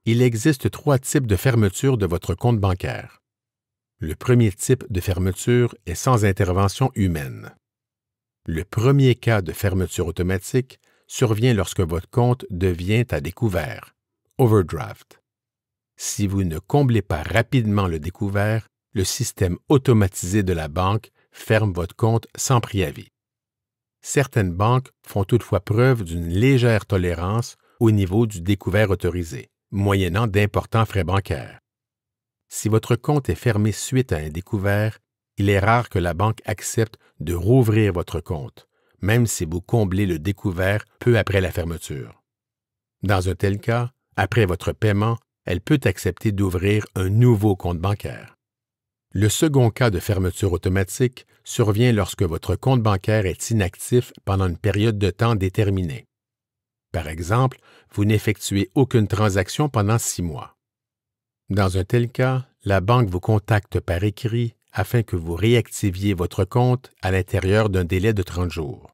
Il existe 3 types de fermeture de votre compte bancaire. Le premier type de fermeture est sans intervention humaine. Le premier cas de fermeture automatique survient lorsque votre compte devient à découvert, overdraft. Si vous ne comblez pas rapidement le découvert, le système automatisé de la banque ferme votre compte sans préavis. Certaines banques font toutefois preuve d'une légère tolérance au niveau du découvert autorisé, moyennant d'importants frais bancaires. Si votre compte est fermé suite à un découvert, il est rare que la banque accepte de rouvrir votre compte, même si vous comblez le découvert peu après la fermeture. Dans un tel cas, après votre paiement, elle peut accepter d'ouvrir un nouveau compte bancaire. Le second cas de fermeture automatique survient lorsque votre compte bancaire est inactif pendant une période de temps déterminée. Par exemple, vous n'effectuez aucune transaction pendant 6 mois. Dans un tel cas, la banque vous contacte par écrit afin que vous réactiviez votre compte à l'intérieur d'un délai de 30 jours.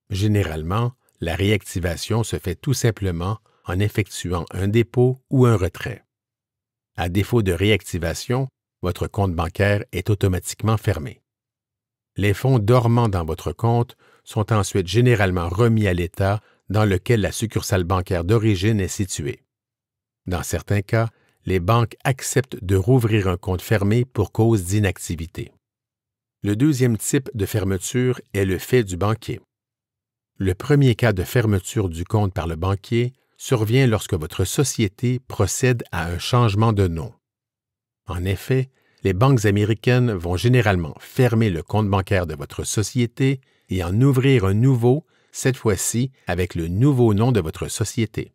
Généralement, la réactivation se fait tout simplement en effectuant un dépôt ou un retrait. À défaut de réactivation, votre compte bancaire est automatiquement fermé. Les fonds dormants dans votre compte sont ensuite généralement remis à l'État dans lequel la succursale bancaire d'origine est située. Dans certains cas, les banques acceptent de rouvrir un compte fermé pour cause d'inactivité. Le deuxième type de fermeture est le fait du banquier. Le premier cas de fermeture du compte par le banquier survient lorsque votre société procède à un changement de nom. En effet, les banques américaines vont généralement fermer le compte bancaire de votre société et en ouvrir un nouveau, cette fois-ci avec le nouveau nom de votre société.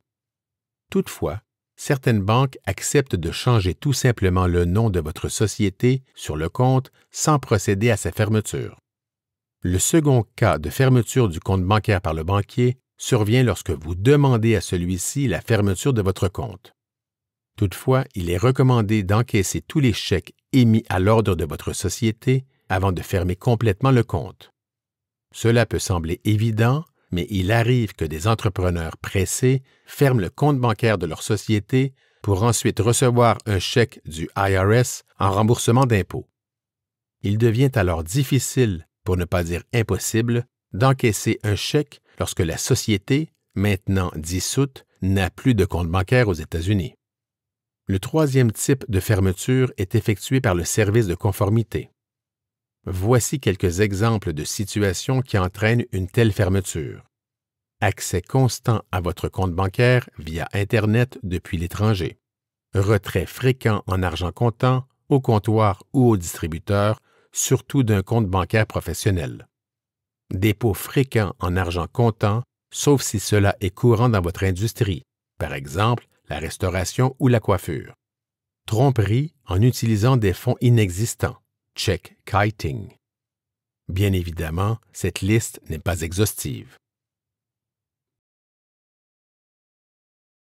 Toutefois, certaines banques acceptent de changer tout simplement le nom de votre société sur le compte sans procéder à sa fermeture. Le second cas de fermeture du compte bancaire par le banquier survient lorsque vous demandez à celui-ci la fermeture de votre compte. Toutefois, il est recommandé d'encaisser tous les chèques émis à l'ordre de votre société avant de fermer complètement le compte. Cela peut sembler évident, mais il arrive que des entrepreneurs pressés ferment le compte bancaire de leur société pour ensuite recevoir un chèque du IRS en remboursement d'impôts. Il devient alors difficile, pour ne pas dire impossible, d'encaisser un chèque lorsque la société, maintenant dissoute, n'a plus de compte bancaire aux États-Unis. Le troisième type de fermeture est effectué par le service de conformité. Voici quelques exemples de situations qui entraînent une telle fermeture. Accès constant à votre compte bancaire via Internet depuis l'étranger. Retrait fréquent en argent comptant, au comptoir ou au distributeur, surtout d'un compte bancaire professionnel. Dépôt fréquent en argent comptant, sauf si cela est courant dans votre industrie, par exemple la restauration ou la coiffure. Tromperie en utilisant des fonds inexistants, check kiting. Bien évidemment, cette liste n'est pas exhaustive.